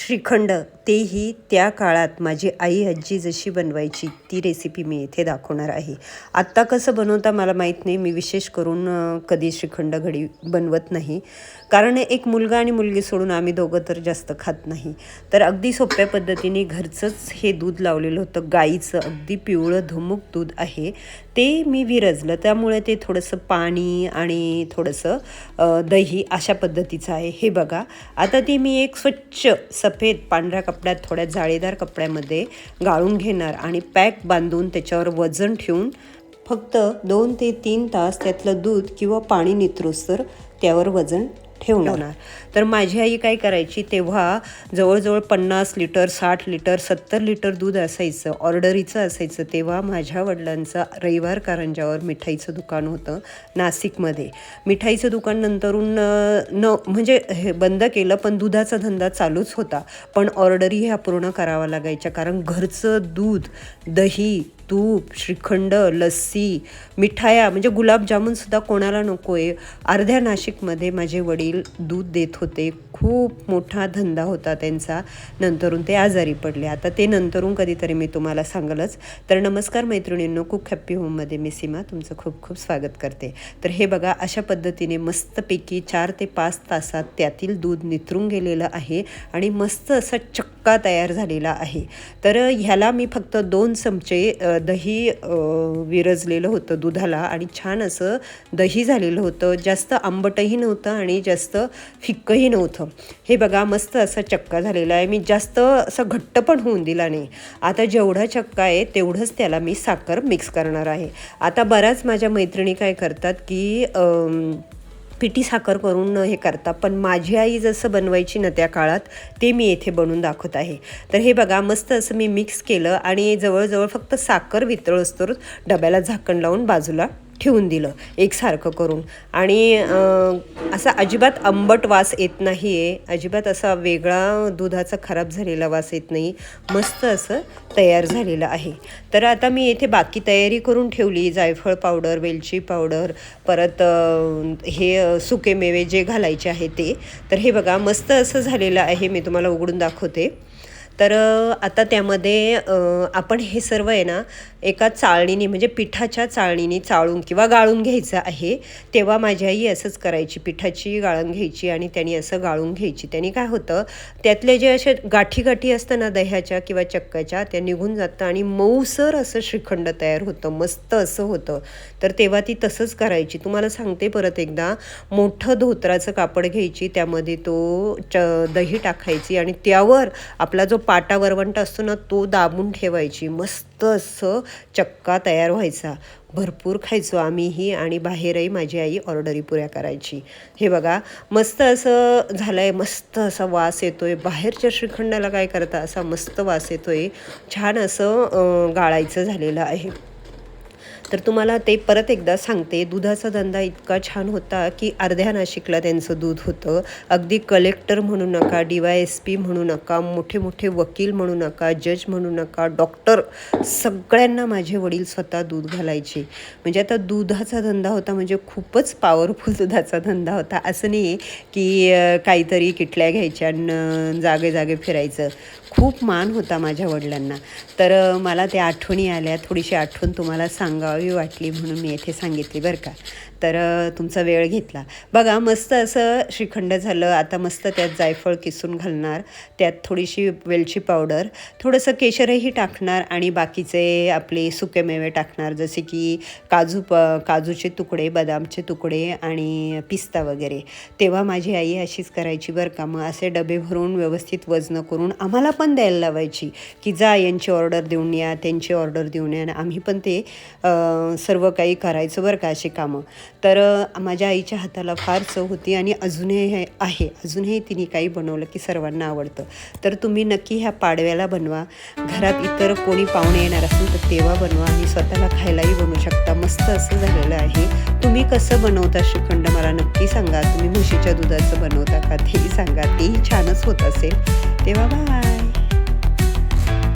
श्रीखंड, तेही त्या काळात माझी आई आजी जशी बनवायची ती रेसिपी मी इथे दाखवणार आहे. आत्ता कसं बनवता मला माहीत नाही. मी विशेष करून कधी श्रीखंड घडी बनवत नाही, कारण एक मुलगा आणि मुलगी सोडून आम्ही दोघं तर जास्त खात नाही. तर अगदी सोप्या पद्धतीने घरचंच हे दूध लावलेलं होतं, गाईचं अगदी पिवळं धुमुक दूध आहे. ते मी विरजलं, त्यामुळे ते थोडंसं पाणी आणि थोडंसं दही अशा पद्धतीचं आहे. हे बघा, आता ते मी एक स्वच्छ सफेद पांढऱ्या कपड्यात, थोड्या जाळीदार कपड्यामध्ये गाळून घेणार आणि पॅक बांधून त्याच्यावर वजन ठेवून फक्त 2 ते 3 तास त्यातलं दूध किंवा पाणी निथरोस्तर त्यावर वजन ठेवणार. तर माझी आई काय करायची, तेव्हा जवळजवळ 50 लिटर, 60 लिटर, 70 लिटर दूध असायचं, ऑर्डरीचं असायचं. तेव्हा माझ्या वडिलांचं रविवार कारंजावर मिठाईचं दुकान होतं नाशिकमध्ये. मिठाईचं दुकान नंतरून म्हणजे हे बंद केलं, पण दुधाचा धंदा चालूच होता. पण ऑर्डरी ह्या पूर्ण कराव्या लागायच्या, कारण घरचं दूध, दही, तूप, श्रीखंड, लस्सी, मिठाया म्हणजे गुलाबजामुनसुद्धा कोणाला नको आहे. अर्ध्या नाशिकमध्ये माझे वडील दूध देत होते. खूप मोठा धंदा होता त्यांचा. नंतरून ते आजारी पडले. आता ते नंतरून कधीतरी मी तुम्हाला सांगलच. तर नमस्कार मैत्रिणींनो, कुक हॅप्पी होममध्ये मी सीमा तुमचं खूप खूप स्वागत करते. तर हे बघा, अशा पद्धतीने मस्तपैकी 4 ते 5 तासात त्यातील दूध निथरून गेलेलं आहे आणि मस्त असा चक्का तयार झालेला आहे. तर ह्याला मी फक्त 2 चमचे दही विरजलेलं होतं दुधाला आणि छान असं दही झालेलं होतं. जास्त आंबटही नव्हतं आणि जास्त फिक्कही नव्हतं. हे बघा, मस्त असा चक्का झालेला आहे. मी जास्त असं घट्ट पण होऊन दिला नाही. आता जेवढा चक्का आहे तेवढंच त्याला मी साखर मिक्स करणार आहे. आता बऱ्याच माझ्या मैत्रिणी काय करतात की पिठी साखर करून हे करतात, पण माझी आई जसं बनवायची ना त्या काळात, ते मी येथे बनवून दाखवत आहे. तर हे बघा, मस्त असं मी मिक्स केलं आणि जवळजवळ फक्त साखर वितळोस्तोवर डब्याला झाकण लावून बाजूला ठेवून दिलं एकसारखं करून. आणि असा अजिबात आंबट वास येत नाही आहे, अजिबात असा वेगळा दुधाचा खराब झालेला वास येत नाही. मस्त असं तयार झालेलं आहे. तर आता मी येथे बाकी तयारी करून ठेवली. जायफळ पावडर, वेलची पावडर, परत हे सुके मेवे जे घालायचे आहे ते. तर हे बघा, मस्त असं झालेलं आहे. मी तुम्हाला उघडून दाखवते. तर आता त्यामध्ये आपण हे सर्व आहे ना एका चाळणीने, म्हणजे पिठाच्या चाळणीने चाळून किंवा गाळून घ्यायचं आहे. तेव्हा माझी आई असंच करायची, पिठाची गाळून घ्यायची आणि त्यांनी असं गाळून घ्यायची. त्यांनी काय होतं, त्यातले जे असे गाठी गाठी असतं ना दह्याच्या किंवा चक्काच्या, त्या निघून जातं आणि मऊसर असं श्रीखंड तयार होतं, मस्त असं होतं. तर तेव्हा ती तसंच करायची. तुम्हाला सांगते परत एकदा, मोठं धोतराचं कापड घ्यायची, त्यामध्ये तो दही टाकायची आणि त्यावर आपला जो पाटा वरवंट असतो ना तो दाबून ठेवायची. मस्त असं चक्का तयार व्हायचा. भरपूर खायचो आम्हीही आणि बाहेरही माझी आई ऑर्डरी पुऱ्या करायची. हे बघा, मस्त असं झालं आहे. मस्त असा वास येतो आहे. बाहेरच्या श्रीखंडाला काय करता, असा मस्त वास येतो आहे. छान असं गाळायचं झालेलं आहे. तर तुम्हाला ते परत एकदा सांगते, दुधाचा धंदा इतका छान होता की अर्ध्या नाशिकला त्यांचं दूध होतं. अगदी कलेक्टर म्हणू नका, DYSP म्हणू नका, मोठे मोठे वकील म्हणू नका, जज म्हणू नका, डॉक्टर, सगळ्यांना माझे वडील स्वतः दूध घालायचे. म्हणजे आता दुधाचा धंदा होता म्हणजे खूपच पॉवरफुल दुधाचा धंदा होता. असं नाही की काहीतरी किटल्या घ्यायच्या आणि जागे जागे फिरायचं. खूप मान होता माझ्या वडिलांना. तर मला त्या आठवणी आल्या, थोडीशी आठवण तुम्हाला सांगावी वाटली म्हणून मी येथे सांगितली बरं का. तर तुमचा वेळ घेतला. बघा, मस्त असं श्रीखंड झालं. आता मस्त त्यात जायफळ किसून घालणार, त्यात थोडीशी वेलची पावडर, थोडंसं केशरही टाकणार आणि बाकीचे आपले सुकेमेवे टाकणार, जसे की काजूचे तुकडे, बदामचे तुकडे आणि पिस्ता वगैरे. तेव्हा माझी आई अशीच करायची बरं का. मग असे डबे भरून व्यवस्थित वजन करून आम्हाला पण द्यायला लावायची की जा यांची ऑर्डर देऊन या, त्यांची ऑर्डर देऊन या. आणि आम्ही पण ते सर्व काही करायचं बरं का, अशी कामं. तर माझ्या आईच्या हाताला फार चव होती आणि अजूनही आहे. अजूनही तिने काही बनवलं की सर्वांना आवडतं. तर तुम्ही नक्की ह्या पाडव्याला बनवा. घरात इतर कोणी पाहुणे येणार असेल तर तेव्हा बनवा आणि स्वतःला खायलाही बनवू शकता. मस्त असं झालेलं आहे. तुम्ही कसं बनवता श्रीखंड मला नक्की सांगा. तुम्ही म्हशीच्या दुधाचं बनवता का तेही सांगा, तेही छानच होत असेल. तेव्हा बाय.